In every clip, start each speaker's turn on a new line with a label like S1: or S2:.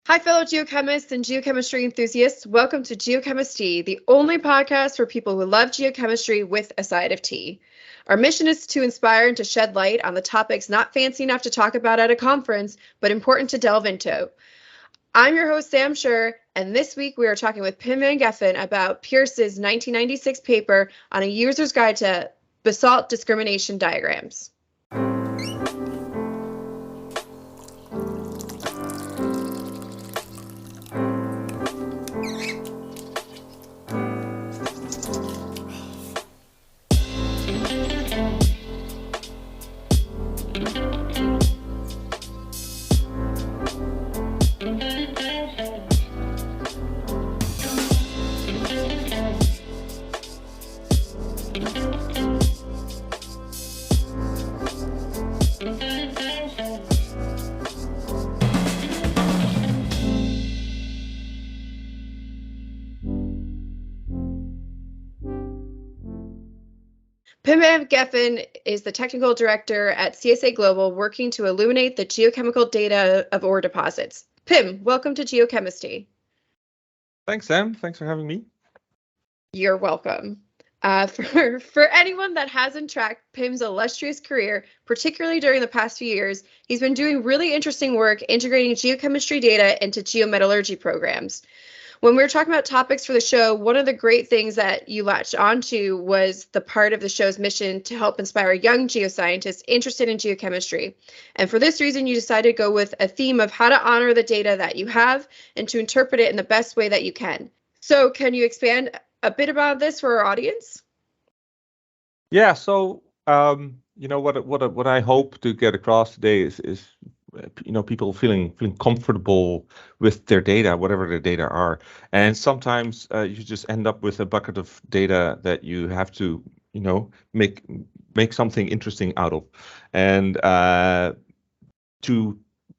S1: Hi, fellow geochemists and geochemistry enthusiasts. Welcome to Geochemistry, the only podcast for people who love geochemistry with a side of tea. Our mission is to inspire and to shed light on the topics not fancy enough to talk about at a conference, but important to delve into. I'm your host, Sam Schur, and this week we are talking with Pim van Geffen about Pearce's 1996 paper on a user's guide to basalt discrimination diagrams. Pim van Geffen is the technical director at CSA Global, working to illuminate the geochemical data of ore deposits. Pim, welcome to Geochemistry.
S2: Thanks, Sam. Thanks for having me.
S1: You're welcome. For anyone that hasn't tracked Pim's illustrious career, particularly during the past few years, he's been doing really interesting work integrating geochemistry data into geometallurgy programs. When we were talking about topics for the show, one of the great things that you latched onto was the part of the show's mission to help inspire young geoscientists interested in geochemistry. And for this reason, you decided to go with a theme of how to honor the data that you have and to interpret it in the best way that you can. So can you expand a bit about this for our audience?
S2: Yeah, so what I hope to get across today is people feeling comfortable with their data, whatever their data are. And sometimes you just end up with a bucket of data that you have to make something interesting out of, and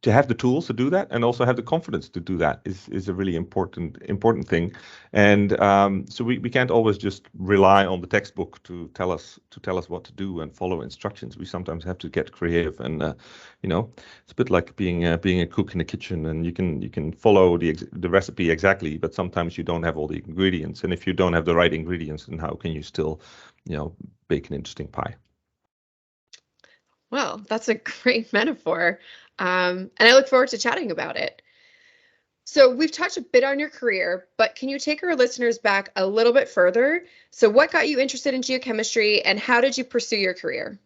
S2: to have the tools to do that and also have the confidence to do that is a really important thing. And so we can't always just rely on the textbook to tell us what to do and follow instructions. We sometimes have to get creative, and it's a bit like being a cook in the kitchen, and you can follow the recipe exactly, but sometimes you don't have all the ingredients, and if you don't have the right ingredients, then how can you still bake an interesting pie?
S1: Well, that's a great metaphor. And I look forward to chatting about it. So we've touched a bit on your career, but can you take our listeners back a little bit further? So what got you interested in geochemistry, and how did you pursue your career?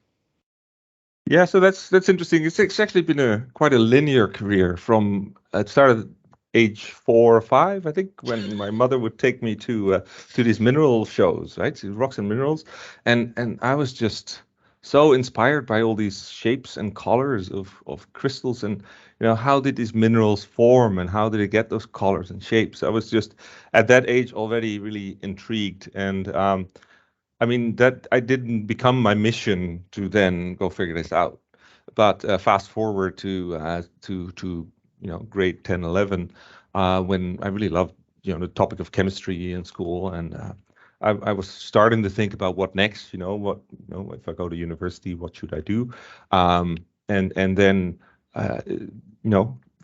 S2: Yeah, so that's interesting. It's actually been quite a linear career. From it started at age 4 or 5, I think, when my mother would take me to these mineral shows, right? So rocks and minerals, and I was just so inspired by all these shapes and colors of crystals, and how did these minerals form and how did they get those colors and shapes. I was just at that age already really intrigued, and I mean that I didn't become my mission to then go figure this out. But fast forward to grade 10, 11, when I really loved the topic of chemistry in school, and I was starting to think about what next. If I go to university, what should I do? And then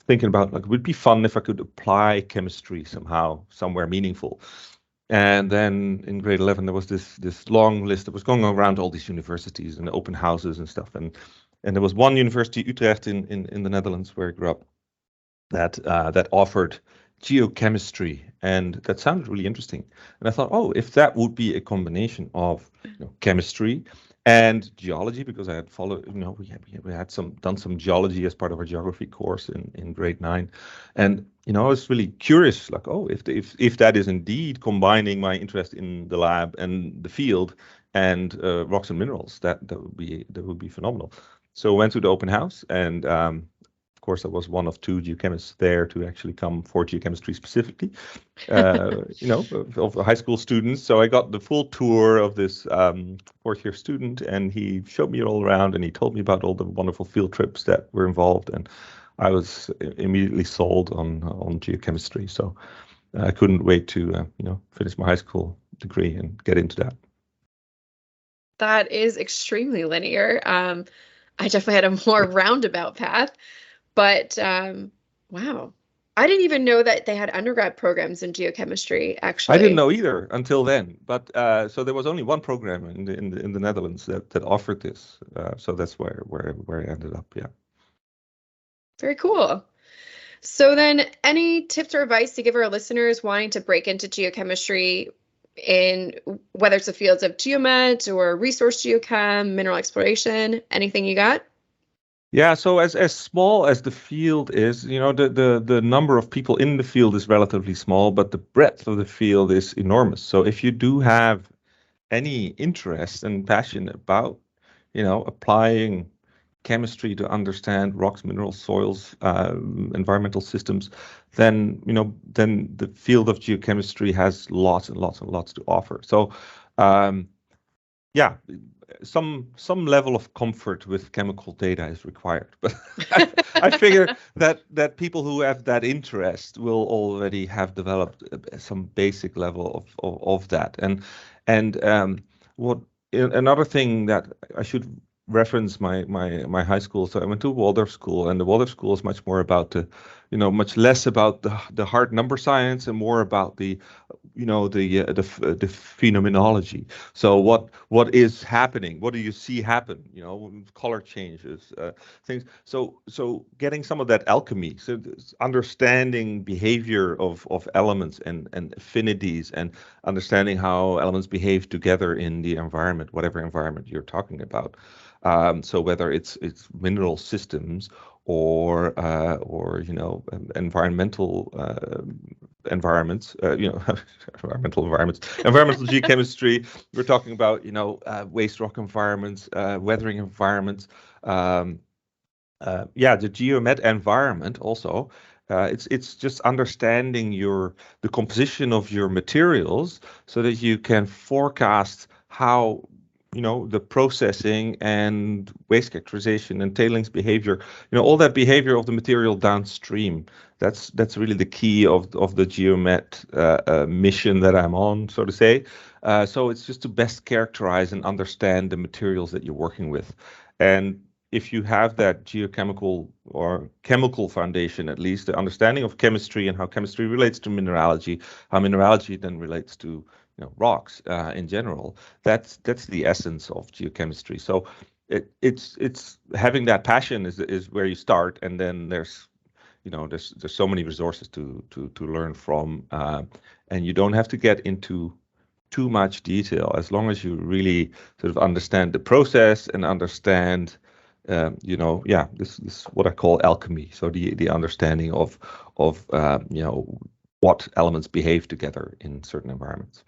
S2: thinking about, like, it would be fun if I could apply chemistry somehow, somewhere meaningful. And then in grade 11, there was this long list that was going around all these universities and open houses and stuff. And there was one university, Utrecht, in the Netherlands, where I grew up, that offered geochemistry, and that sounded really interesting. And I thought, oh, if that would be a combination of chemistry and geology, because I had followed, we had done some geology as part of our geography course in grade 9, and I was really curious, like, oh, if that is indeed combining my interest in the lab and the field and rocks and minerals, that would be phenomenal. So I went to the open house, and of course, I was one of 2 geochemists there to actually come for geochemistry specifically, of high school students. So I got the full tour of this 4th-year student, and he showed me all around, and he told me about all the wonderful field trips that were involved, and I was immediately sold on geochemistry. So I couldn't wait to finish my high school degree and get into that.
S1: That is extremely linear. I definitely had a more roundabout path, but wow. I didn't even know that they had undergrad programs in geochemistry, actually.
S2: I didn't know either until then. But so there was only one program in the Netherlands that offered this. So that's where I ended up. Yeah.
S1: Very cool. So then, any tips or advice to give our listeners wanting to break into geochemistry, in whether it's the fields of geomet or resource geochem, mineral exploration, anything you got?
S2: Yeah, so as small as the field is, the number of people in the field is relatively small, but the breadth of the field is enormous. So if you do have any interest and passion about, applying chemistry to understand rocks, minerals, soils, environmental systems, then the field of geochemistry has lots and lots and lots to offer. So, yeah, some level of comfort with chemical data is required, but I figure that people who have that interest will already have developed some basic level of that. And what another thing that I should reference my high school. So I went to Waldorf school, and the Waldorf school is much more about much less about the hard number science and more about the phenomenology. So what is happening? What do you see happen? Color changes, things. So getting some of that alchemy, so understanding behavior of elements and affinities, and understanding how elements behave together in the environment, whatever environment you're talking about. So whether it's mineral systems or environmental environments, environmental environments, environmental geochemistry. We're talking about waste rock environments, weathering environments. The geomet environment also. It's just understanding the composition of your materials so that you can forecast how the processing and waste characterization and tailings behavior, all that behavior of the material downstream. That's really the key of the geomet mission that I'm on, so to say. So it's just to best characterize and understand the materials that you're working with. And if you have that geochemical or chemical foundation, at least the understanding of chemistry and how chemistry relates to mineralogy, how mineralogy then relates to rocks in general. That's the essence of geochemistry. So it's having that passion is where you start, and then there's so many resources to learn from, and you don't have to get into too much detail as long as you really sort of understand the process and understand this what I call alchemy. So the understanding of what elements behave together in certain environments.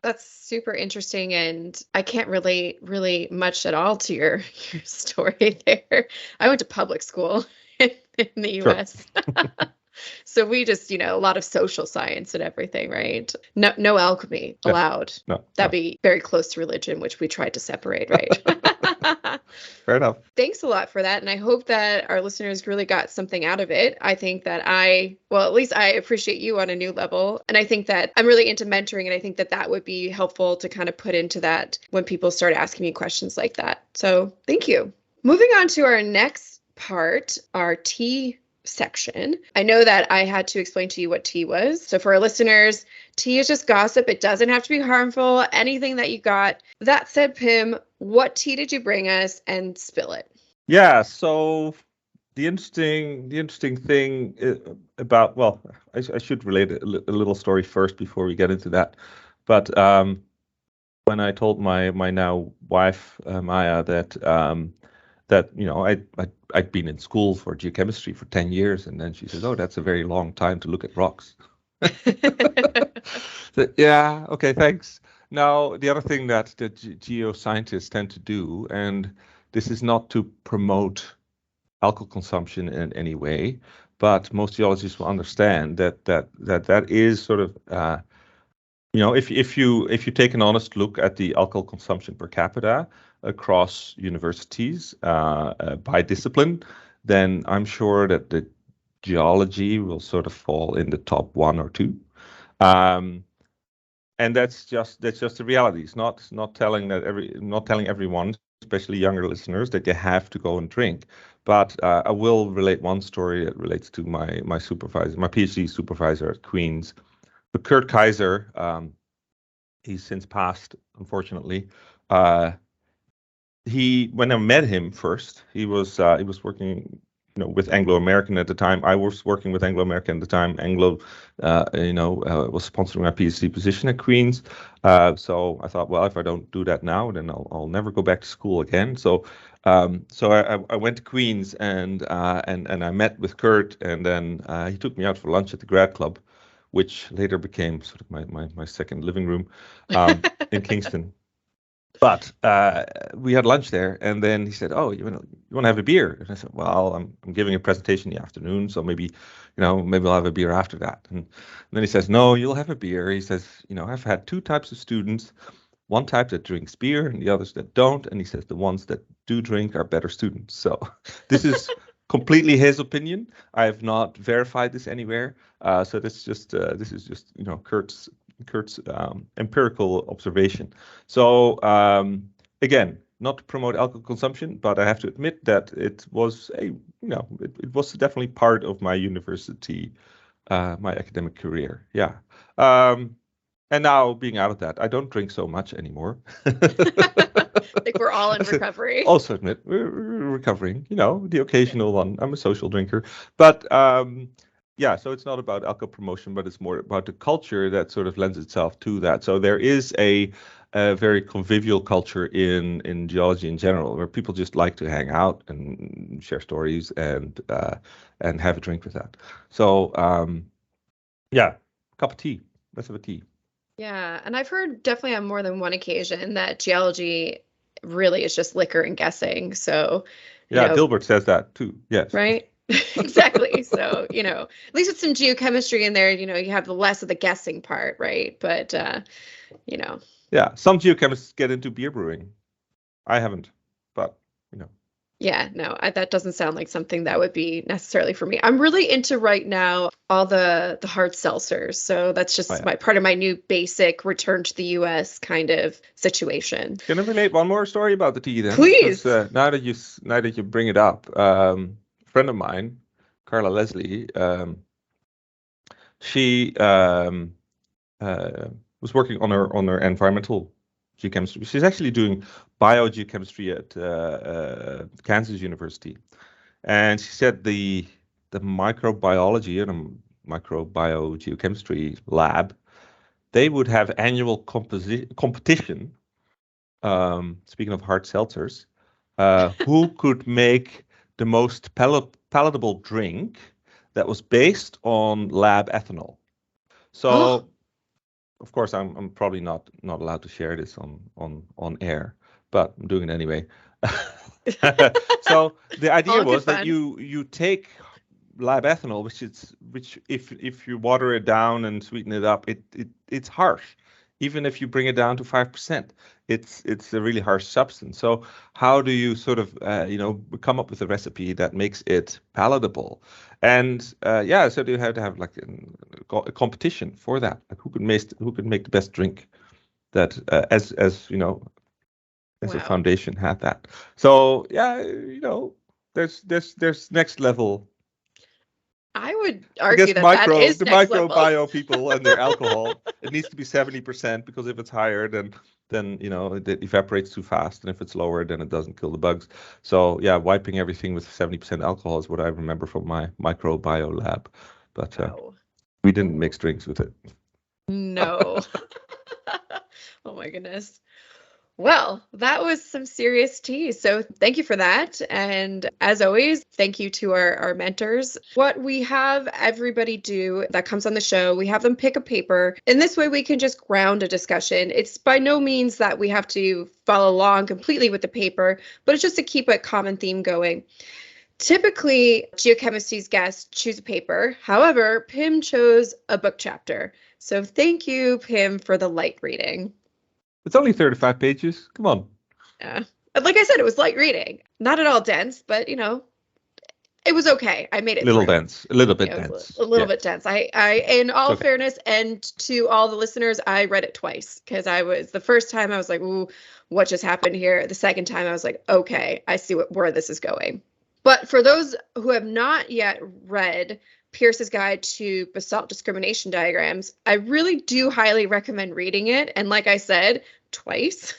S1: That's super interesting, and I can't relate really much at all to your story there. I went to public school in the US. Sure. So we just, a lot of social science and everything, right? No alchemy allowed. That'd be very close to religion, which we tried to separate, right?
S2: Fair enough.
S1: Thanks a lot for that. And I hope that our listeners really got something out of it. I think that at least I appreciate you on a new level. And I think that I'm really into mentoring. And I think that would be helpful to kind of put into that when people start asking me questions like that. So thank you. Moving on to our next part, our tea section. I know that I had to explain to you what tea was. So for our listeners, tea is just gossip. It doesn't have to be harmful. Anything that you got. That said, Pim, what tea did you bring us, and spill it?
S2: Yeah. So the interesting thing about, well, I should relate a little story first before we get into that. But when I told my now wife Maya that I'd been in school for geochemistry for 10 years, and then she says, "Oh, that's a very long time to look at rocks." Yeah, okay, thanks. Now, the other thing that the geoscientists tend to do, and this is not to promote alcohol consumption in any way, but most geologists will understand that is sort of if you take an honest look at the alcohol consumption per capita across universities by discipline, then I'm sure that the geology will sort of fall in the top 1 or 2. And that's just the reality. It's not telling everyone, especially younger listeners, that you have to go and drink. But I will relate one story that relates to my supervisor, my PhD supervisor at Queen's. But Kurt Kaiser, he's since passed, unfortunately. When I met him first, he was working, with Anglo American at the time. I was working with Anglo American at the time. Anglo, was sponsoring my PhD position at Queen's. So I thought, well, if I don't do that now, then I'll never go back to school again. So I went to Queen's and I met with Kurt, and then he took me out for lunch at the grad club, which later became sort of my second living room in Kingston. But we had lunch there, and then he said, "Oh, you want to have a beer?" And I said, "Well, I'm giving a presentation in the afternoon, so maybe I'll have a beer after that." And then he says, "No, you'll have a beer." He says, "I've had two types of students, one type that drinks beer and the others that don't." And he says the ones that do drink are better students. So this is completely his opinion. I have not verified this anywhere. So this is just Kurt's empirical observation. So again, not to promote alcohol consumption, but I have to admit that it was it was definitely part of my university, my academic career. Yeah. And now being out of that, I don't drink so much anymore.
S1: Like we're all in recovery.
S2: Also admit we're recovering, the occasional one. I'm a social drinker, but yeah, so it's not about alcohol promotion, but it's more about the culture that sort of lends itself to that. So there is a very convivial culture in geology in general, where people just like to hang out and share stories and have a drink with that. So yeah, cup of tea. Let's have a tea.
S1: Yeah, and I've heard definitely on more than one occasion that geology really is just liquor and guessing. So
S2: yeah, Dilbert says that too. Yes.
S1: Right. Exactly. So, at least with some geochemistry in there, you have the less of the guessing part, right? But,
S2: Yeah, some geochemists get into beer brewing. I haven't, but,
S1: Yeah, no, that doesn't sound like something that would be necessarily for me. I'm really into right now all the hard seltzers. So that's just part of my new basic return to the US kind of situation.
S2: Can I relate one more story about the tea then?
S1: Please.
S2: Now that you bring it up, a friend of mine, Carla Leslie, she was working on her environmental geochemistry. She's actually doing biogeochemistry at Kansas University, and she said the microbiology and microbiogeochemistry lab, they would have annual competition. Speaking of hard seltzers, who could make the most palatable drink that was based on lab ethanol. So, of course, I'm probably not allowed to share this on air, but I'm doing it anyway. So the idea was that you take lab ethanol, which if you water it down and sweeten it up, it's harsh. Even if you bring it down to 5%, it's a really harsh substance. So how do you sort of come up with a recipe that makes it palatable? And so you have to have like a competition for that. Like who could make the best drink that as a foundation had that. So yeah, there's next level.
S1: I would argue that is
S2: the microbio people and their alcohol. It needs to be 70%, because if it's higher, then it evaporates too fast, and if it's lower, then it doesn't kill the bugs. So yeah, wiping everything with 70% alcohol is what I remember from my microbio lab. But we didn't mix drinks with it.
S1: No. Oh my goodness. Well, that was some serious tea. So thank you for that. And as always, thank you to our mentors. What we have everybody do that comes on the show, we have them pick a paper. In this way, we can just ground a discussion. It's by no means that we have to follow along completely with the paper, but it's just to keep a common theme going. Typically, geochemistry's guests choose a paper. However, Pim chose a book chapter. So thank you, Pim, for the light reading.
S2: It's only 35 pages. Come on.
S1: Yeah. Like I said, it was light reading. Not at all dense, but, It was okay. I made it
S2: Little
S1: through.
S2: dense, a little bit
S1: It was
S2: dense.
S1: a little
S2: Yeah,
S1: bit dense. In all
S2: it's okay.
S1: fairness, and to all the listeners, I read it twice because the first time I was like, "Ooh, what just happened here?" The second time I was like, "Okay, I see where this is going." But for those who have not yet read Pearce's Guide to Basalt Discrimination Diagrams, I really do highly recommend reading it. And like I said, twice.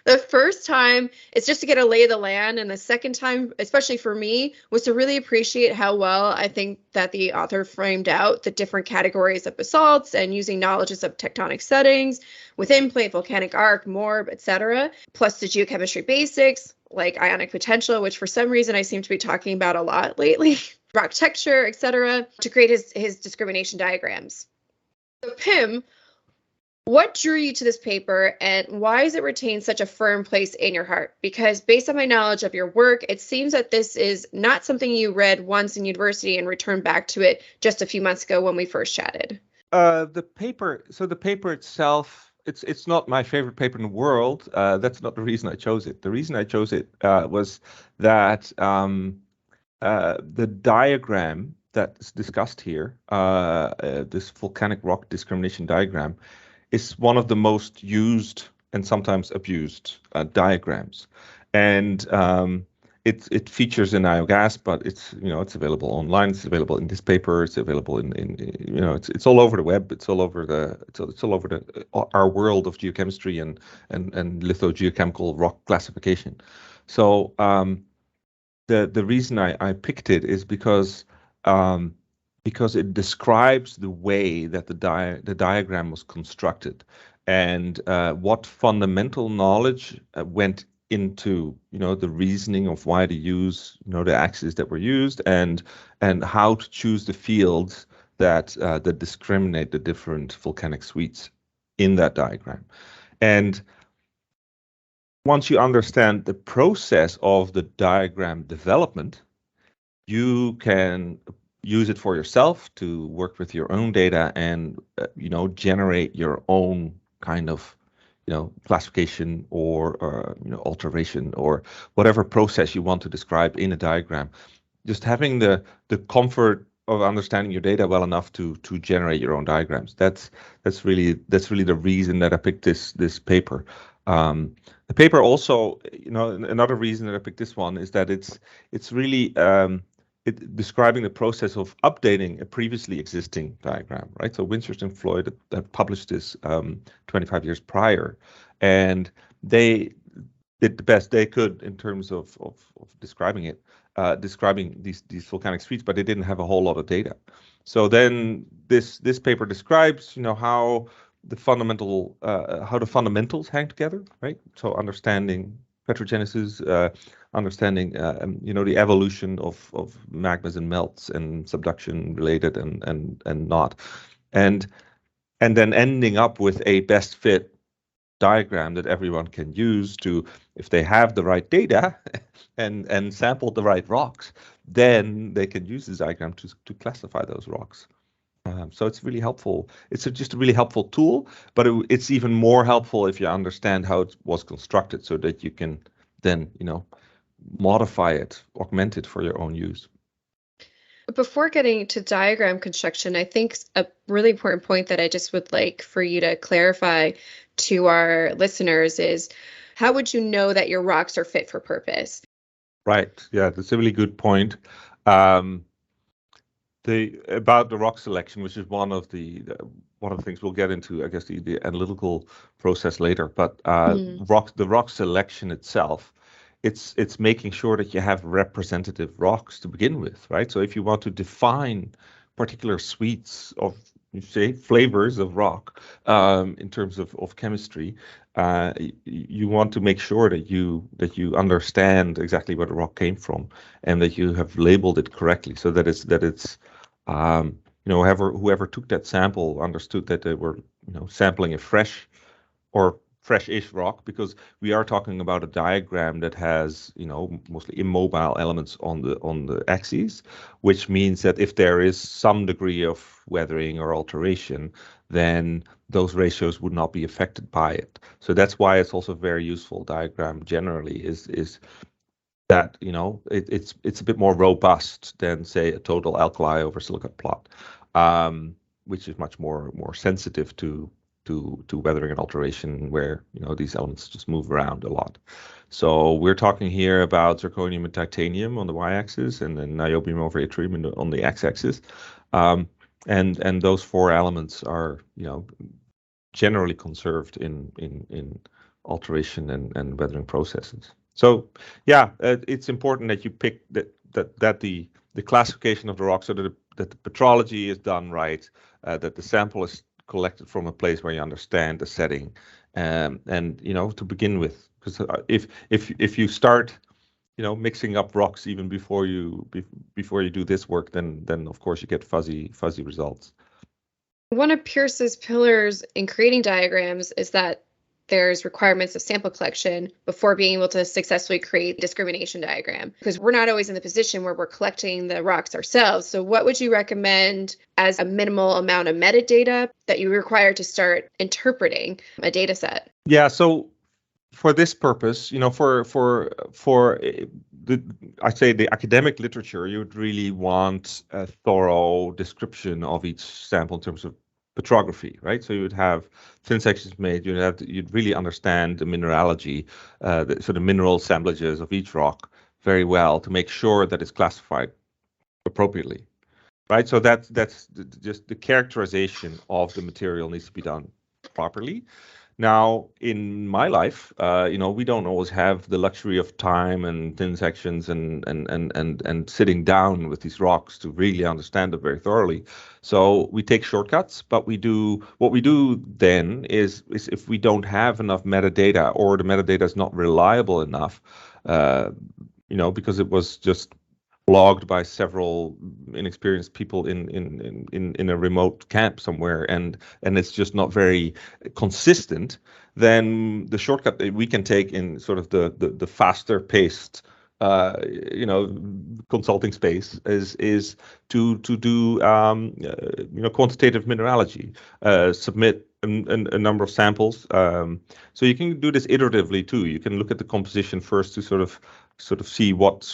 S1: The first time it's just to get a lay of the land, and the second time, especially for me, was to really appreciate how well I think that the author framed out the different categories of basalts and using knowledges of tectonic settings within plate, volcanic arc, morb, etc., plus the geochemistry basics like ionic potential, which for some reason I seem to be talking about a lot lately, rock texture, etc., to create his discrimination diagrams. So Pim, what drew you to this paper, and why does it retain such a firm place in your heart? Because based on my knowledge of your work, it seems that this is not something you read once in university and returned back to it just a few months ago when we first chatted.
S2: The paper itself, it's not my favorite paper in the world. That's not the reason I chose it. The reason I chose it was that the diagram that's discussed here, this volcanic rock discrimination diagram, is one of the most used and sometimes abused diagrams, and it features in IOGAS, but it's available online. It's available in this paper. It's available in it's all over the web. It's all over our world of geochemistry and lithogeochemical rock classification. So the reason I picked it is because it describes the way that the diagram was constructed, and what fundamental knowledge went into the reasoning of why to use the axes that were used, and how to choose the fields that discriminate the different volcanic suites in that diagram. And once you understand the process of the diagram development, you can use it for yourself to work with your own data and generate your own kind of classification or alteration or whatever process you want to describe in a diagram. Just having the comfort of understanding your data well enough to generate your own diagrams. That's really the reason that I picked this paper. The paper also, another reason that I picked this one is that it's really describing the process of updating a previously existing diagram, right? So Winchester and Floyd had published this 25 years prior, and they did the best they could in terms of describing it, describing these volcanic suites, but they didn't have a whole lot of data. So then this paper describes, how the fundamentals hang together, right? So understanding petrogenesis, understanding the evolution of magmas and melts and subduction related and not, and then ending up with a best fit diagram that everyone can use to, if they have the right data and sampled the right rocks, then they can use this diagram to classify those rocks. So it's really helpful. It's just a really helpful tool, but it's even more helpful if you understand how it was constructed, so that you can then modify it, augment it for your own use.
S1: Before getting to diagram construction, I think a really important point that I just would like for you to clarify to our listeners is, how would you know that your rocks are fit for purpose?
S2: Right. Yeah, that's a really good point. About the rock selection, which is one of the things we'll get into, I guess, the analytical process later. But the rock selection itself, it's making sure that you have representative rocks to begin with, right? So if you want to define particular suites of, say, flavors of rock, in terms of chemistry, you want to make sure that you understand exactly where the rock came from, and that you have labeled it correctly, so that it's whoever took that sample understood that they were sampling a fresh-ish rock, because we are talking about a diagram that has mostly immobile elements on the axes, which means that if there is some degree of weathering or alteration, then those ratios would not be affected by it. So that's why it's also a very useful diagram generally, is that, it's a bit more robust than, say, a total alkali over silicate plot, which is much more sensitive to weathering and alteration, where these elements just move around a lot. So we're talking here about zirconium and titanium on the y-axis, and then niobium over yttrium on the x-axis, and those four elements are generally conserved in alteration and weathering processes. So yeah, it's important that you pick that the classification of the rock, so that the petrology is done right, that the sample is collected from a place where you understand the setting, and to begin with, because if you start mixing up rocks even before you do this work, then of course you get fuzzy results.
S1: One of Pearce's pillars in creating diagrams is that there's requirements of sample collection before being able to successfully create a discrimination diagram, because we're not always in the position where we're collecting the rocks ourselves. So what would you recommend as a minimal amount of metadata that you require to start interpreting a data set?
S2: Yeah, so for this purpose, I'd say the academic literature, you would really want a thorough description of each sample in terms of petrography, right? So you would have thin sections made. You'd really understand the mineralogy, the mineral assemblages of each rock very well to make sure that it's classified appropriately, right? So that's just the characterization of the material needs to be done properly. Now, in my life, we don't always have the luxury of time and thin sections and sitting down with these rocks to really understand them very thoroughly. So we take shortcuts, but what we do then is if we don't have enough metadata, or the metadata is not reliable enough, because it was just logged by several inexperienced people in a remote camp somewhere, and it's just not very consistent, then the shortcut that we can take in sort of the faster paced consulting space is to do quantitative mineralogy, submit a number of samples. So you can do this iteratively too. You can look at the composition first to sort of see what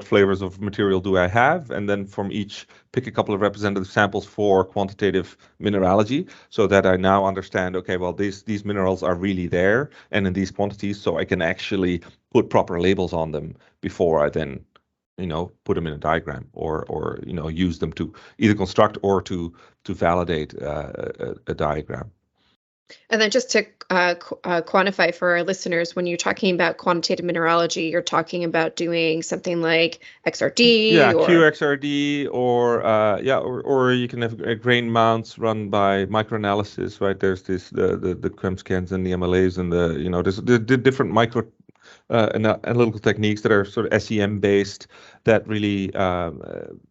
S2: flavors of material do I have, and then from each pick a couple of representative samples for quantitative mineralogy, so that I now understand, okay, well, these minerals are really there and in these quantities, so I can actually put proper labels on them before I then put them in a diagram, or use them to either construct or to validate a diagram.
S1: And then just to quantify for our listeners, when you're talking about quantitative mineralogy, you're talking about doing something like XRD,
S2: or QXRD, or you can have grain mounts run by microanalysis, right? There's the QEM scans and the MLAs, and there's the different micro analytical techniques that are sort of SEM based, that really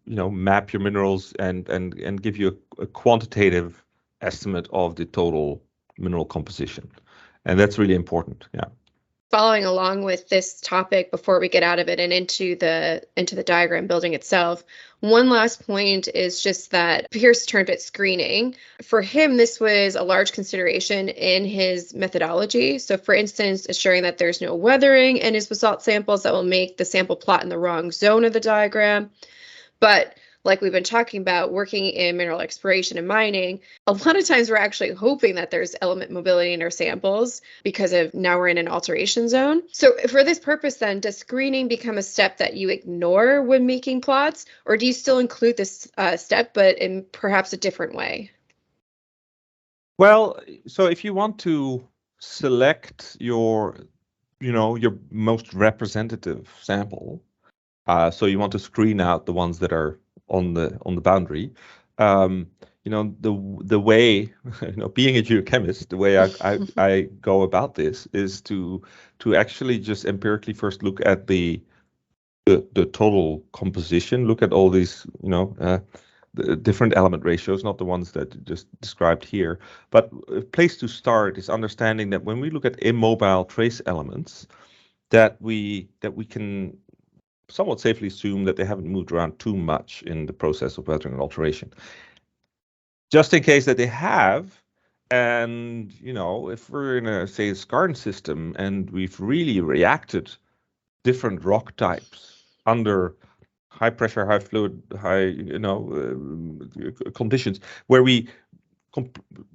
S2: map your minerals and give you a quantitative estimate of the total mineral composition, and that's really important. Yeah.
S1: Following along with this topic before we get out of it and into the diagram building itself, one last point is just that Pearce termed it screening. For him, this was a large consideration in his methodology. So for instance, assuring that there's no weathering in his basalt samples that will make the sample plot in the wrong zone of the diagram. But like we've been talking about, working in mineral exploration and mining, a lot of times we're actually hoping that there's element mobility in our samples because of now we're in an alteration zone. So for this purpose then, does screening become a step that you ignore when making plots, or do you still include this step, but in perhaps a different way?
S2: Well, so if you want to select your most representative sample, so you want to screen out the ones that are on the boundary. The way, being a geochemist, the way I go about this is to actually just empirically first look at the total composition, look at all these, the different element ratios, not the ones that just described here. But a place to start is understanding that when we look at immobile trace elements, that we can somewhat safely assume that they haven't moved around too much in the process of weathering and alteration. Just in case that they have, and if we're in a, say, a skarn system and we've really reacted different rock types under high pressure, high fluid, high conditions, where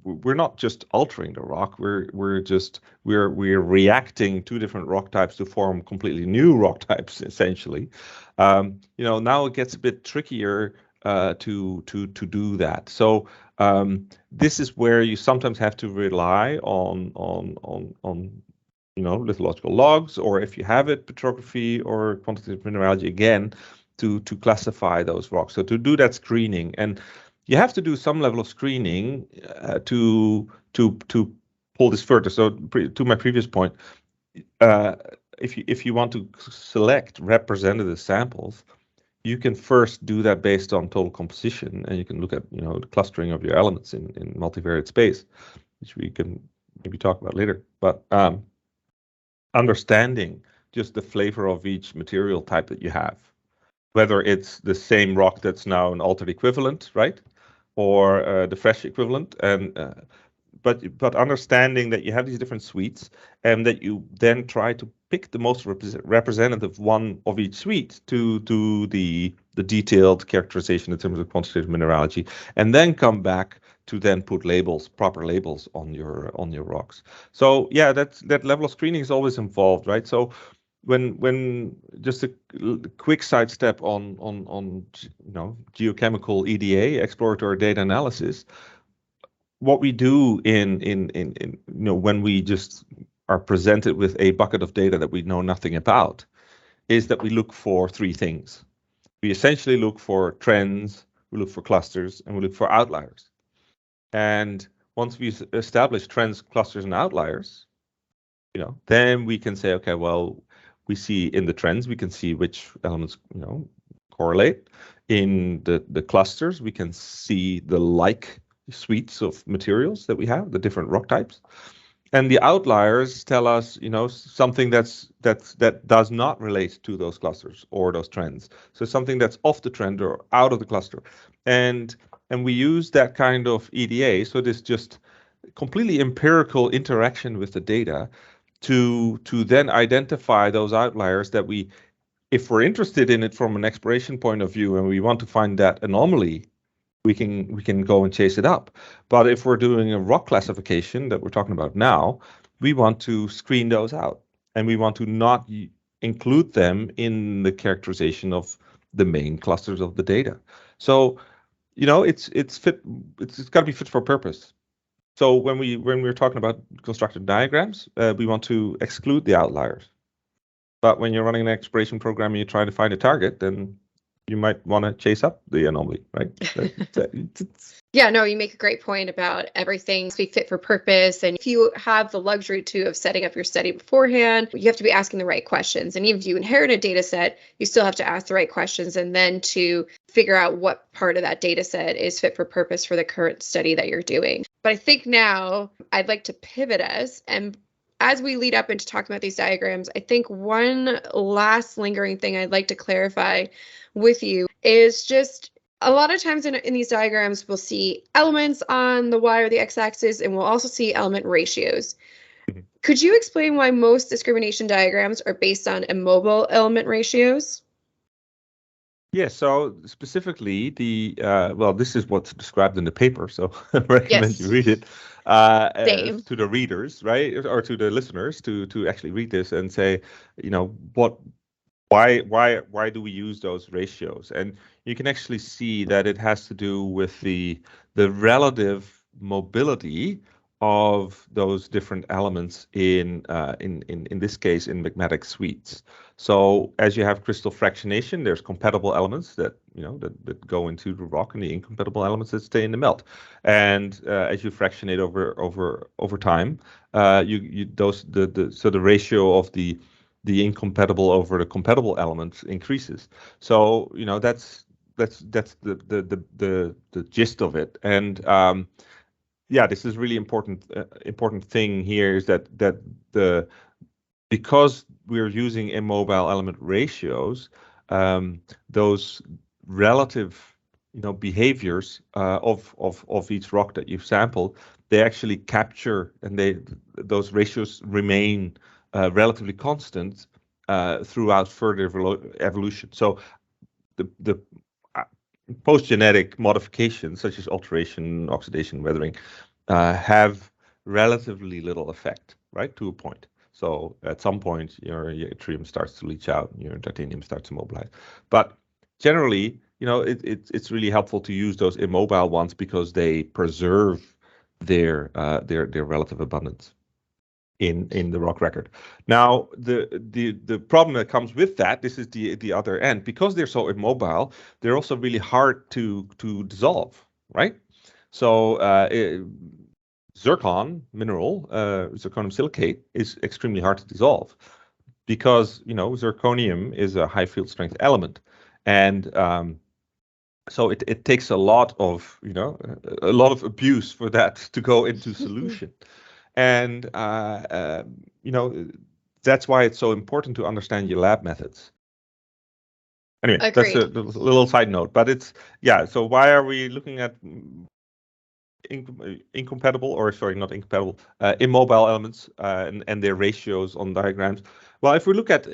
S2: we're not just altering the rock, we're reacting to different rock types to form completely new rock types, essentially. Now it gets a bit trickier to do that. So this is where you sometimes have to rely on lithological logs, or if you have it, petrography or quantitative mineralogy again, to classify those rocks. So to do that screening, and you have to do some level of screening to pull this further. So to my previous point, if you want to select representative samples, you can first do that based on total composition, and you can look at the clustering of your elements in multivariate space, which we can maybe talk about later. But understanding just the flavor of each material type that you have, whether it's the same rock that's now an altered equivalent, right, or the fresh equivalent, and but understanding that you have these different suites, and that you then try to pick the most representative one of each suite to do the detailed characterization in terms of quantitative mineralogy, and then come back to then put proper labels on your rocks. So yeah, that level of screening is always involved, right? So when just a quick sidestep on geochemical EDA, exploratory data analysis, what we do in when we just are presented with a bucket of data that we know nothing about, is that we look for three things. We essentially look for trends, we look for clusters, and we look for outliers. And once we establish trends, clusters, and outliers, then we can say, okay, well, we see in the trends, we can see which elements, correlate. In the clusters, we can see the suites of materials that we have, the different rock types. And the outliers tell us, something that does not relate to those clusters or those trends. So something that's off the trend or out of the cluster. And we use that kind of EDA, so this just completely empirical interaction with the data, to then identify those outliers that if we're interested in it from an exploration point of view and we want to find that anomaly, we can go and chase it up. But if we're doing a rock classification that we're talking about now, we want to screen those out, and we want to not include them in the characterization of the main clusters of the data. So, it's got to be fit for purpose. So when we're talking about constructed diagrams, we want to exclude the outliers. But when you're running an exploration program and you try to find a target, then you might want to chase up the anomaly, right?
S1: Yeah, no, you make a great point about everything to be fit for purpose. And if you have the luxury too of setting up your study beforehand, you have to be asking the right questions. And even if you inherit a data set, you still have to ask the right questions, and then to figure out what part of that data set is fit for purpose for the current study that you're doing. But I think now I'd like to pivot us, and as we lead up into talking about these diagrams, I think one last lingering thing I'd like to clarify with you is just a lot of times in these diagrams, we'll see elements on the Y or the X axis, and we'll also see element ratios. Mm-hmm. Could you explain why most discrimination diagrams are based on immobile element ratios?
S2: Yeah, so specifically this is what's described in the paper, so I recommend you read it to the readers, right, or to the listeners to actually read this and say, why do we use those ratios? And you can actually see that it has to do with the relative mobility of those different elements in this case in magmatic suites. So as you have crystal fractionation, there's compatible elements that that go into the rock, and the incompatible elements that stay in the melt. And as you fractionate over time, so the ratio of the incompatible over the compatible elements increases. So that's the gist of it. And yeah, this is really important thing here is that because we're using immobile element ratios, those relative behaviors of each rock that you've sampled, they actually capture, and those ratios remain relatively constant throughout further evolution. So the post-genetic modifications, such as alteration, oxidation, weathering, have relatively little effect, right, to a point. So at some point, your yttrium starts to leach out, and your titanium starts to mobilize. But generally, it's really helpful to use those immobile ones because they preserve their relative abundance in the rock record. Now, the problem that comes with that, this is the other end, because they're so immobile, they're also really hard to dissolve, right? So zircon mineral, zirconium silicate, is extremely hard to dissolve because zirconium is a high field strength element, and so it takes a lot of abuse for that to go into solution. And that's why it's so important to understand your lab methods. Anyway,
S1: Agreed.
S2: That's a little side note, but so why are we looking at immobile elements and their ratios on diagrams? Well, if we look at,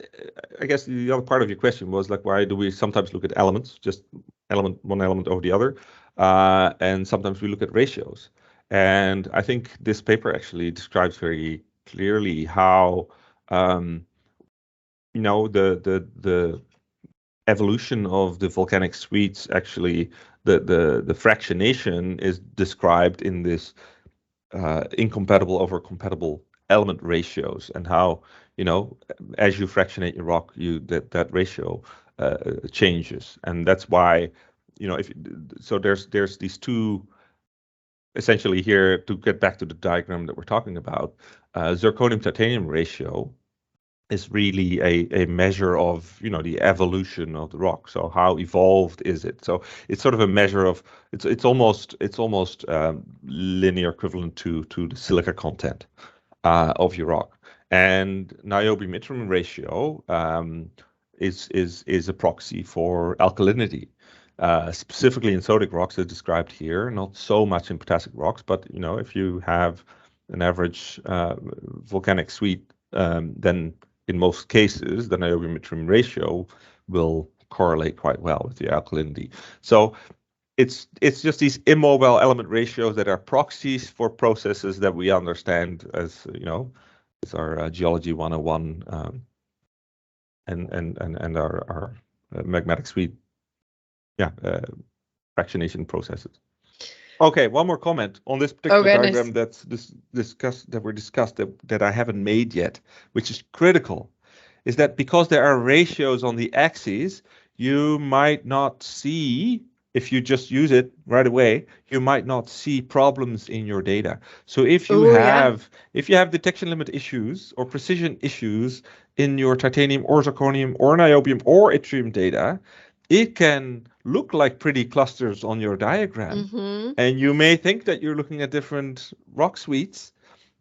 S2: I guess the other part of your question was like, why do we sometimes look at elements, just one element over the other, and sometimes we look at ratios. And I think this paper actually describes very clearly how the evolution of the volcanic suites, actually the fractionation is described in this incompatible over compatible element ratios, and how as you fractionate your rock, that ratio changes. And that's why there's these two. Essentially here, to get back to the diagram that we're talking about, zirconium-titanium ratio is really a measure of the evolution of the rock. So how evolved is it? So it's sort of a measure of it's almost linear equivalent to the silica content of your rock. And niobium-yttrium ratio is a proxy for alkalinity. Specifically in sodic rocks, as described here, not so much in potassic rocks, but if you have an average volcanic suite, then in most cases the niobium-yttrium ratio will correlate quite well with the alkalinity. So it's just these immobile element ratios that are proxies for processes that we understand as as our geology 101 and our magmatic suite. Fractionation processes. Okay, one more comment on this particular diagram that we discussed that I haven't made yet, which is critical, is that because there are ratios on the axes, you might not see, if you just use it right away, you might not see problems in your data. So if you have detection limit issues or precision issues in your titanium or zirconium or niobium or yttrium data, it can look like pretty clusters on your diagram, and you may think that you're looking at different rock suites,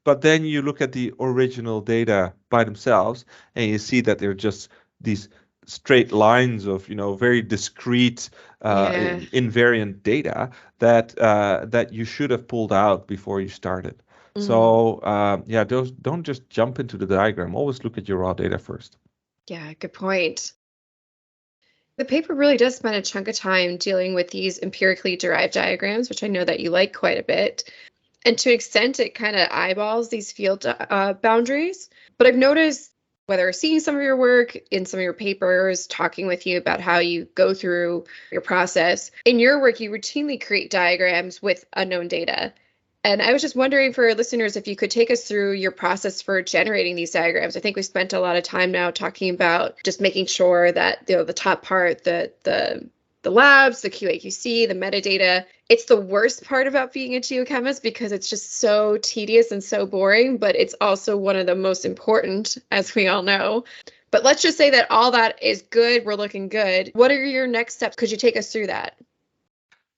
S2: but then you look at the original data by themselves, and you see that they're just these straight lines of very discrete invariant data that you should have pulled out before you started. So don't just jump into the diagram. Always look at your raw data first.
S1: Yeah, good point. The paper really does spend a chunk of time dealing with these empirically derived diagrams, which I know that you like quite a bit. And to an extent, it kind of eyeballs these field boundaries. But I've noticed, whether seeing some of your work in some of your papers, talking with you about how you go through your process, in your work, you routinely create diagrams with unknown data. And I was just wondering for listeners if you could take us through your process for generating these diagrams. I think we spent a lot of time now talking about just making sure that the top part, the labs, the QA/QC, the metadata, it's the worst part about being a geochemist because it's just so tedious and so boring, but it's also one of the most important, as we all know. But let's just say that all that is good. We're looking good. What are your next steps? Could you take us through that?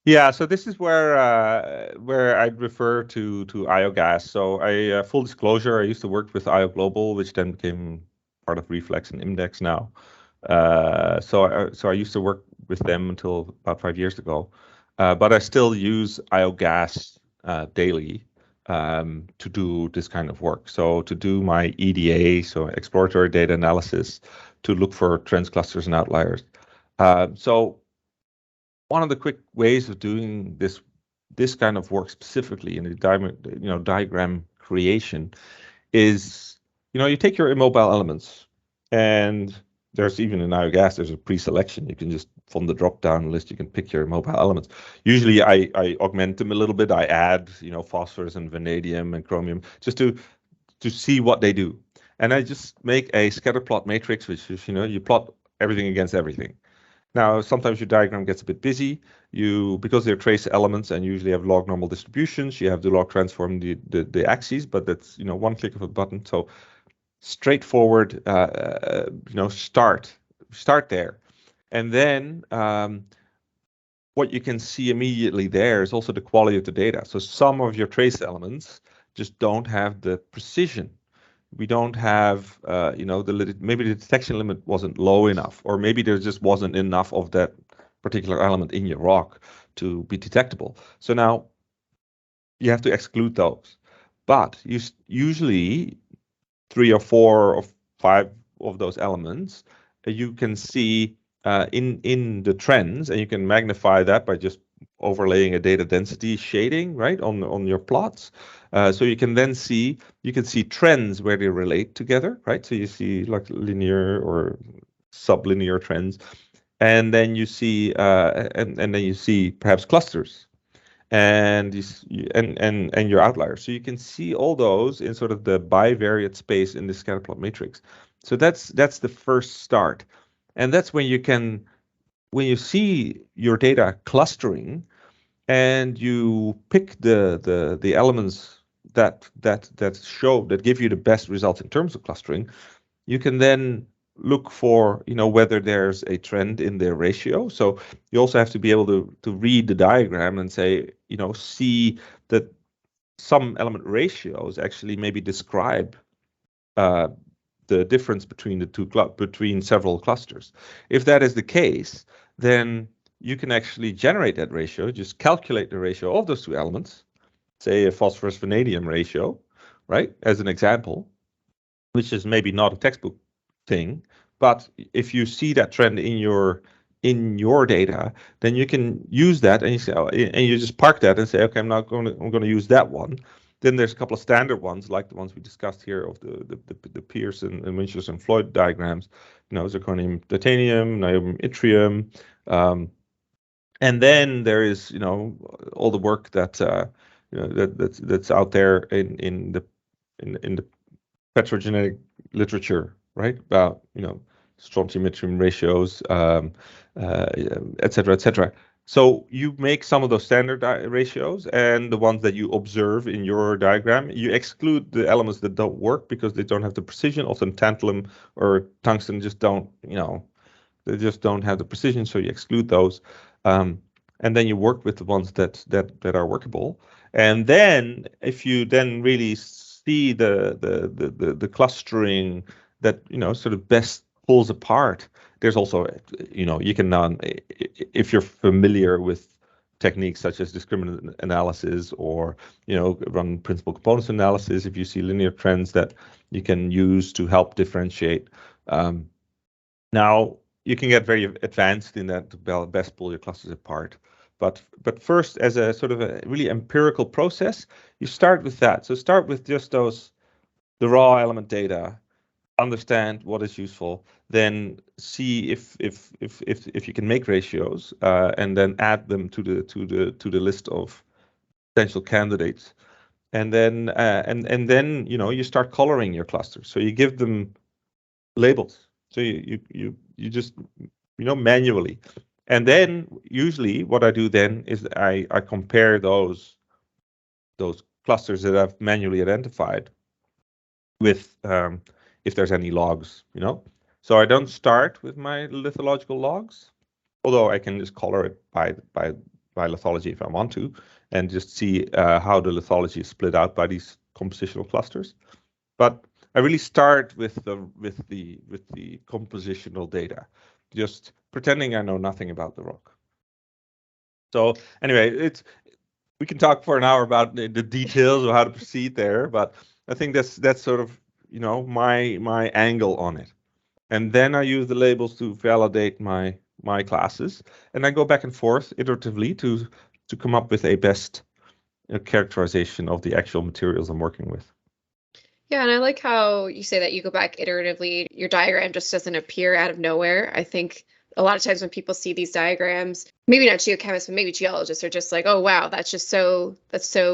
S2: Yeah, so this is where I'd refer to IOGAS. So full disclosure, I used to work with IO Global, which then became part of Reflex and Imdex now. So I used to work with them until about 5 years ago, but I still use IOGAS daily to do this kind of work. So to do my EDA, so exploratory data analysis, to look for trends, clusters, and outliers. So one of the quick ways of doing this kind of work specifically in the diagram creation is, you take your immobile elements, and there's even in IOGAS, there's a pre-selection. You can just, from the drop-down list, you can pick your immobile elements. Usually I augment them a little bit. I add, phosphorus and vanadium and chromium just to see what they do. And I just make a scatter plot matrix, which is, you plot everything against everything. Now, sometimes your diagram gets a bit busy. Because they're trace elements and usually have log normal distributions, you have to log transform the axes, but that's, one click of a button. So straightforward, start there. And then what you can see immediately there is also the quality of the data. So some of your trace elements just don't have the precision. We don't have, maybe the detection limit wasn't low enough, or maybe there just wasn't enough of that particular element in your rock to be detectable. So now you have to exclude those. But usually 3 or 4 or 5 of those elements you can see in the trends, and you can magnify that by just overlaying a data density shading, right, on your plots. So you can see trends where they relate together, right? So you see like linear or sublinear trends, and then you see and then you see perhaps clusters, and your outliers. So you can see all those in sort of the bivariate space in the scatter plot matrix. So that's the first start, and that's when you see your data clustering, and you pick the elements that give you the best results in terms of clustering. You can then look for whether there's a trend in their ratio. So you also have to be able to read the diagram and say see that some element ratios actually maybe describe the difference between between several clusters. If that is the case, then you can actually generate that ratio. Just calculate the ratio of those two elements, say a phosphorus vanadium ratio, right, as an example, which is maybe not a textbook thing, but if you see that trend in your data, then you can use that, and you just park that and say, okay, I'm going to use that one. Then there's a couple of standard ones, like the ones we discussed here of the Pearce and Winchester and Floyd diagrams, zirconium, titanium, niobium, yttrium, and then there is all the work that that's out there in the petrogenetic literature, right? About strontium yttrium ratios, et cetera, et cetera. So you make some of those standard ratios, and the ones that you observe in your diagram, you exclude the elements that don't work because they don't have the precision. Often tantalum or tungsten just don't, they just don't have the precision, so you exclude those. And then you work with the ones that are workable. And then if you then really see the clustering that sort of best pulls apart, there's also you can if you're familiar with techniques such as discriminant analysis or run principal components analysis, if you see linear trends that you can use to help differentiate. Now you can get very advanced in that to best pull your clusters apart. But first, as a sort of a really empirical process, you start with that. So start with just the raw element data, understand what is useful, then see if you can make ratios, and then add them to the list of potential candidates, and then and then you start coloring your clusters. So you give them labels. So you just manually. And then usually what I do then is I compare those clusters that I've manually identified with if there's any logs, So I don't start with my lithological logs, although I can just color it by lithology if I want to, and just see how the lithology is split out by these compositional clusters. But I really start with the compositional data, just pretending I know nothing about the rock. So anyway, we can talk for an hour about the details of how to proceed there, but I think that's sort of my angle on it. And then I use the labels to validate my classes, and I go back and forth iteratively to come up with a best characterization of the actual materials I'm working with.
S1: Yeah, and I like how you say that you go back iteratively. Your diagram just doesn't appear out of nowhere. I think a lot of times when people see these diagrams, maybe not geochemists, but maybe geologists are just like, oh, wow, that's so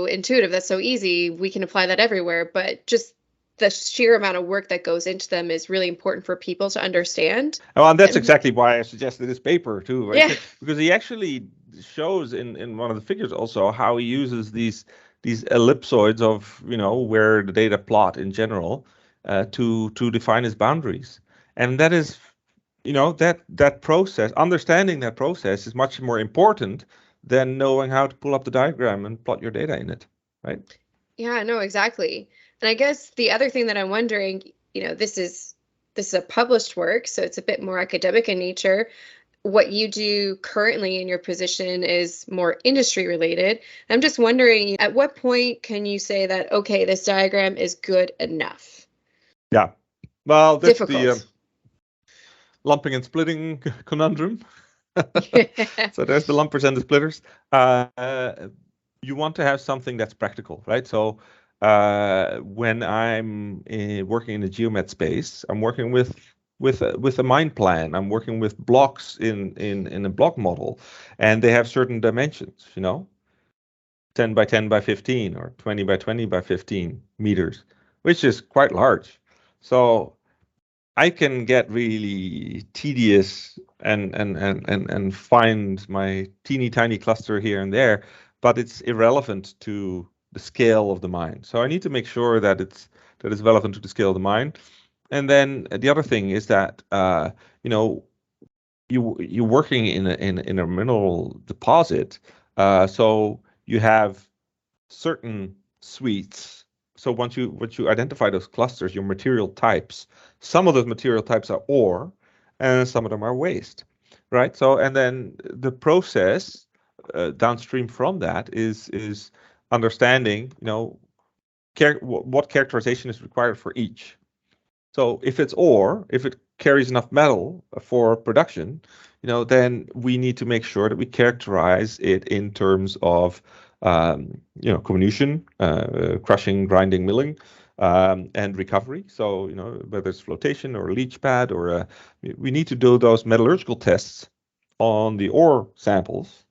S1: intuitive. That's so easy. We can apply that everywhere. But just the sheer amount of work that goes into them is really important for people to understand.
S2: Oh, and that's exactly why I suggested this paper too, right?
S1: Yeah.
S2: Because he actually shows in one of the figures also how he uses these ellipsoids of, where the data plot in general to define his boundaries. And that is, that process, understanding that process is much more important than knowing how to pull up the diagram and plot your data in it, right?
S1: Yeah, no, exactly. And I guess the other thing that I'm wondering, this is a published work, so it's a bit more academic in nature. What you do currently in your position is more industry related. I'm just wondering, at what point can you say that, okay, this diagram is good enough?
S2: Yeah. Well, that's
S1: Difficult.
S2: the lumping and splitting conundrum.
S1: Yeah.
S2: So there's the lumpers and the splitters. You want to have something that's practical, right? So when I'm working in the geomet space, I'm working with a mind plan. I'm working with blocks in a block model, and they have certain dimensions, 10 by 10 by 15 or 20 by 20 by 15 meters, which is quite large. So I can get really tedious and find my teeny tiny cluster here and there, but it's irrelevant to the scale of the mine. So I need to make sure that it's relevant to the scale of the mine. And then the other thing is that you're working in a mineral deposit, so you have certain suites. So once you identify those clusters, your material types, some of those material types are ore, and some of them are waste, right? So and then the process downstream from that is understanding, what characterization is required for each. So if it's ore, if it carries enough metal for production, then we need to make sure that we characterize it in terms of, comminution, crushing, grinding, milling, and recovery. So, whether it's flotation or a leach pad we need to do those metallurgical tests on the ore samples.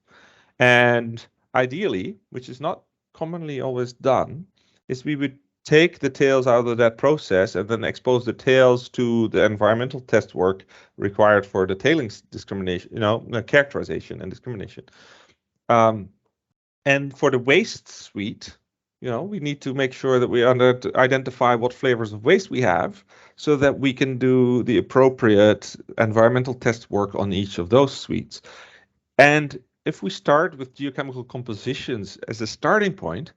S2: And ideally, which is not commonly always done, is we would take the tails out of that process and then expose the tails to the environmental test work required for the tailings discrimination, characterization and discrimination. And for the waste suite, we need to make sure that we identify what flavors of waste we have so that we can do the appropriate environmental test work on each of those suites. And if we start with geochemical compositions as a starting point,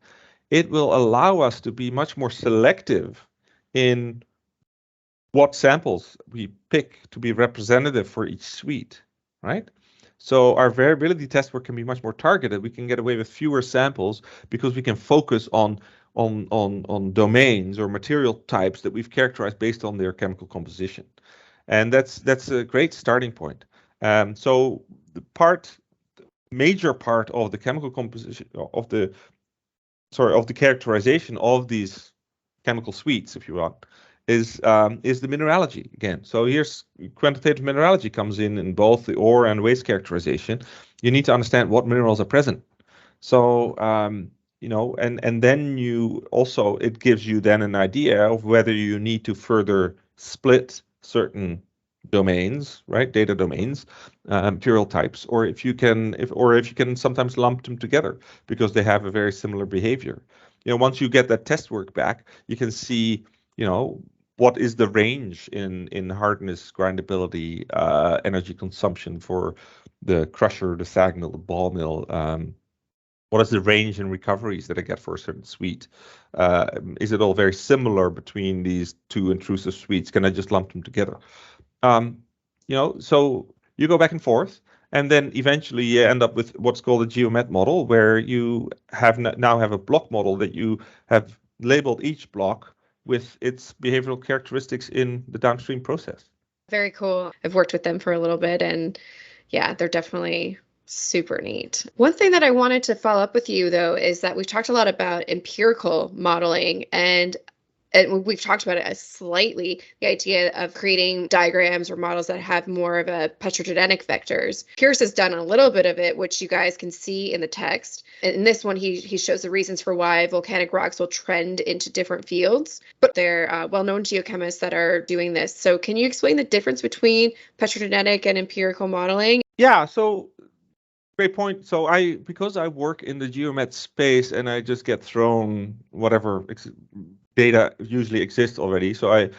S2: it will allow us to be much more selective in what samples we pick to be representative for each suite, right? So our variability test work can be much more targeted. We can get away with fewer samples because we can focus on domains or material types that we've characterized based on their chemical composition. And that's a great starting point. So the major part of the chemical composition of the characterization of these chemical suites, if you want, is the mineralogy again. So here's quantitative mineralogy comes in both the ore and waste characterization. You need to understand what minerals are present. So and then it gives you then an idea of whether you need to further split certain domains, right? Data domains, material types, or if you can sometimes lump them together because they have a very similar behavior. Once you get that test work back, you can see, what is the range in hardness, grindability, energy consumption for the crusher, the SAG mill, the ball mill. What is the range in recoveries that I get for a certain suite? Is it all very similar between these two intrusive suites? Can I just lump them together? So you go back and forth, and then eventually you end up with what's called a geomet model, where you now have a block model that you have labeled each block with its behavioral characteristics in the downstream process.
S1: Very cool. I've worked with them for a little bit, and yeah, they're definitely super neat. One thing that I wanted to follow up with you, though, is that we've talked a lot about empirical modeling, and we've talked about it as slightly, the idea of creating diagrams or models that have more of a petrogenetic vectors. Pearce has done a little bit of it, which you guys can see in the text. In this one, he shows the reasons for why volcanic rocks will trend into different fields, but they're well-known geochemists that are doing this. So can you explain the difference between petrogenetic and empirical modeling?
S2: Yeah, so great point. So because I work in the geomet space and I just get thrown whatever data usually exists already. So I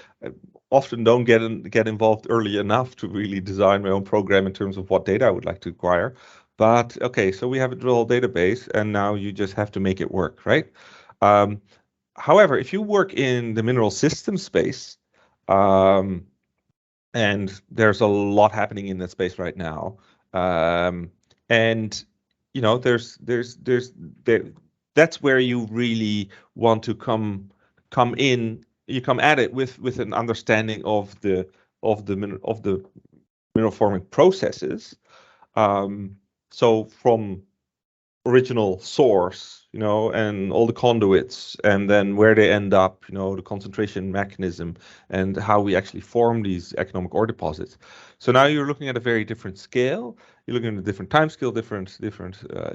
S2: often don't get involved early enough to really design my own program in terms of what data I would like to acquire. But okay, so we have a drill database, and now you just have to make it work, right? However, if you work in the mineral system space, and there's a lot happening in that space right now, and that's where you really want to come in. You come at it with an understanding of the mineral forming processes. So from original source, and all the conduits, and then where they end up, the concentration mechanism, and how we actually form these economic ore deposits. So now you're looking at a very different scale. You're looking at a different time scale, different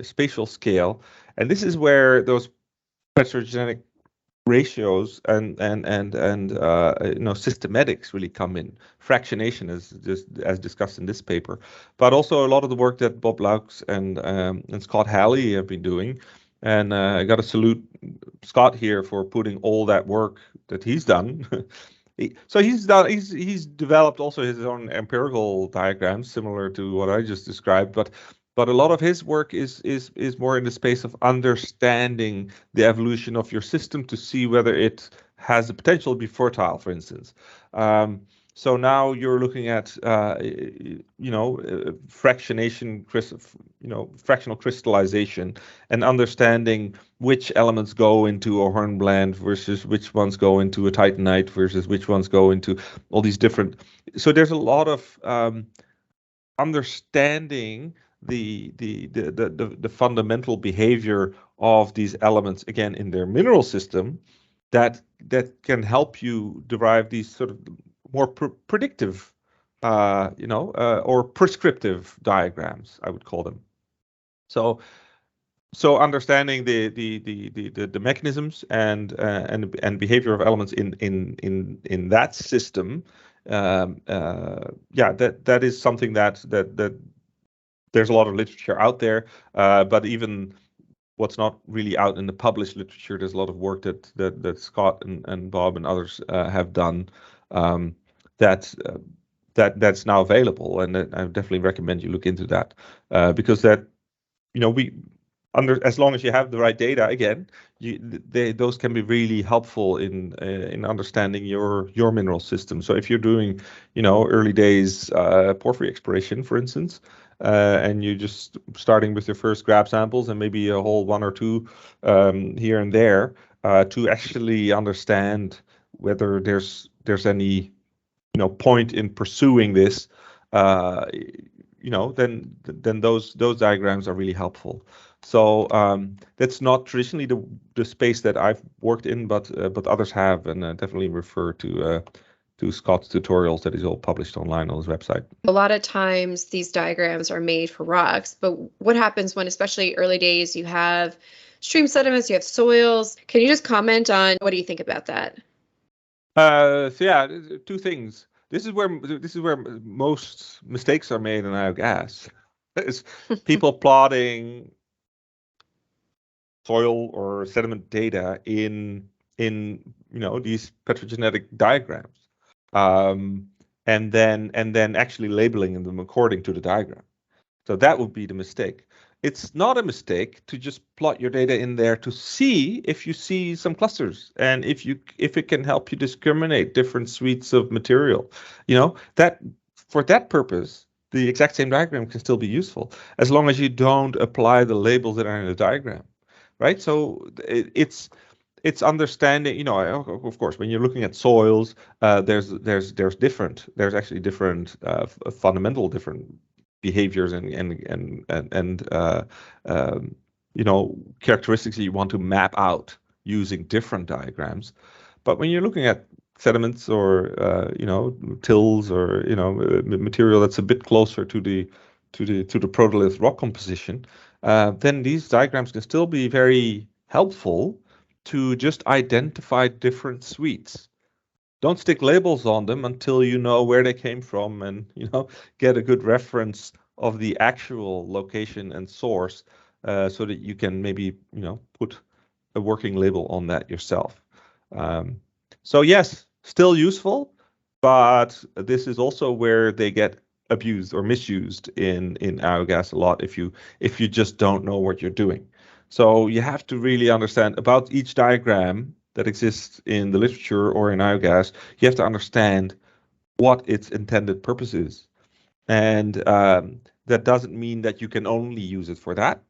S2: spatial scale, and this is where those petrogenetic ratios and systematics really come in. Fractionation is just as discussed in this paper, but also a lot of the work that Bob Laux and Scott Halley have been doing. And I got to salute Scott here for putting all that work that he's done. He's developed also his own empirical diagrams similar to what I just described, but a lot of his work is more in the space of understanding the evolution of your system to see whether it has the potential to be fertile, for instance. So now you're looking at fractionation, fractional crystallization, and understanding which elements go into a hornblende versus which ones go into a titanite versus which ones go into all these different. So there's a lot of understanding the fundamental behavior of these elements, again, in their mineral system, that can help you derive these sort of more predictive, or prescriptive diagrams, I would call them. So understanding the mechanisms and behavior of elements in that system, that is something that there's a lot of literature out there, but even what's not really out in the published literature, there's a lot of work that Scott and Bob and others have done, that's now available, and I definitely recommend you look into that, because that, as long as you have the right data, again, those can be really helpful in understanding your mineral system. So if you're doing, early days porphyry exploration, for instance, and you're just starting with your first grab samples and maybe a whole one or two here and there, to actually understand whether there's any point in pursuing this, then those diagrams are really helpful. So that's not traditionally the space that I've worked in, but others have, and definitely refer to Scott's tutorials that is all published online on his website.
S1: A lot of times these diagrams are made for rocks, but what happens when, especially early days, you have stream sediments, you have soils? Can you just comment on what do you think about that?
S2: So yeah, two things. This is where most mistakes are made in oil gas. Is people plotting soil or sediment data in these petrogenetic diagrams, and then actually labeling them according to the diagram. So that would be the mistake. It's not a mistake to just plot your data in there to see if you see some clusters, and if it can help you discriminate different suites of material. That for that purpose, the exact same diagram can still be useful, as long as you don't apply the labels that are in the diagram, right? So it's it's understanding, of course, when you're looking at soils, there's actually different fundamental different behaviors and characteristics that you want to map out using different diagrams. But when you're looking at sediments or tills or material that's a bit closer to the protolith rock composition, then these diagrams can still be very helpful to just identify different suites. Don't stick labels on them until you know where they came from and get a good reference of the actual location and source, so that you can maybe put a working label on that yourself. So yes, still useful, but this is also where they get abused or misused in iogas a lot if you just don't know what you're doing. So you have to really understand about each diagram that exists in the literature or in iogas. You have to understand what its intended purpose is, and that doesn't mean that you can only use it for that.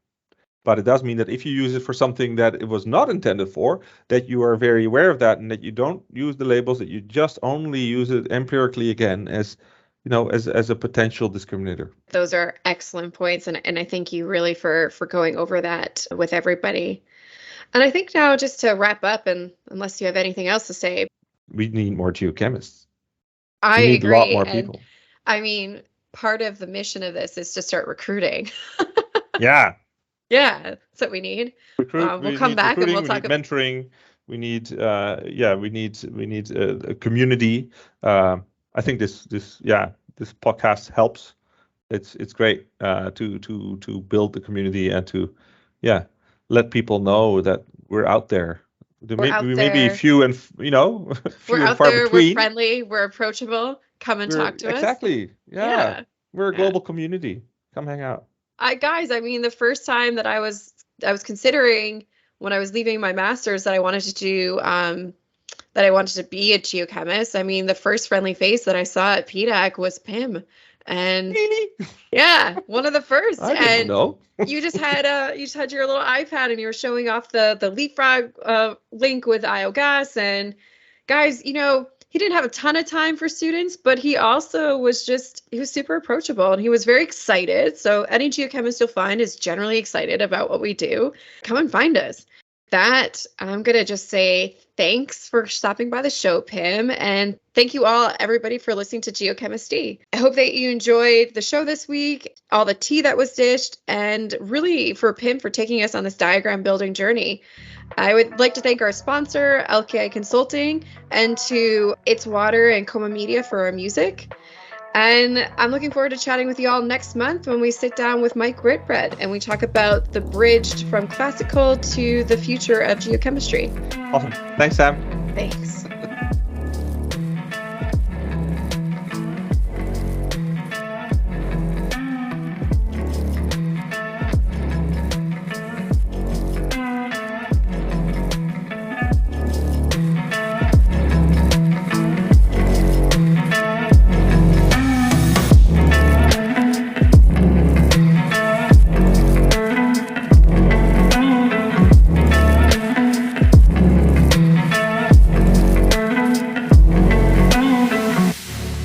S2: But it does mean that if you use it for something that it was not intended for, that you are very aware of that and that you don't use the labels, that you just only use it empirically again as a potential discriminator.
S1: Those are excellent points. And I thank you really for going over that with everybody. And I think now, just to wrap up, and unless you have anything else to say,
S2: we need more geochemists.
S1: I
S2: we need
S1: agree.
S2: A lot more people.
S1: I mean, part of the mission of this is to start recruiting.
S2: Yeah.
S1: Yeah, that's what we need. We'll come back and we'll talk
S2: about mentoring. We need we need a community. I think this podcast helps. It's great to build the community and to let people know that we're out there. We may be few and few
S1: we're
S2: and
S1: out
S2: far
S1: there.
S2: between.
S1: We're friendly. We're approachable. Come and talk to us.
S2: Exactly. Yeah. We're a global community. Come hang out.
S1: Guys, I mean, the first time that I was considering when I was leaving my master's that I wanted to do, that I wanted to be a geochemist. I mean, the first friendly face that I saw at PDAC was Pim, and
S2: really?
S1: Yeah, one of the first.
S2: I didn't know.
S1: you just had your little iPad and you were showing off the Leapfrog link with iogas. And guys, he didn't have a ton of time for students, but he also was super approachable and he was very excited. So any geochemist you'll find is generally excited about what we do. Come and find us. That I'm going to just say thanks for stopping by the show, Pim. And thank you all, everybody, for listening to Geochemistry. I hope that you enjoyed the show this week, all the tea that was dished, and really for Pim for taking us on this diagram building journey. I would like to thank our sponsor, LKI Consulting, and to It's Water and Coma Media for our music. And I'm looking forward to chatting with you all next month when we sit down with Mike Whitbread and we talk about the bridge from classical to the future of geochemistry.
S2: Awesome. Thanks, Sam.
S1: Thanks.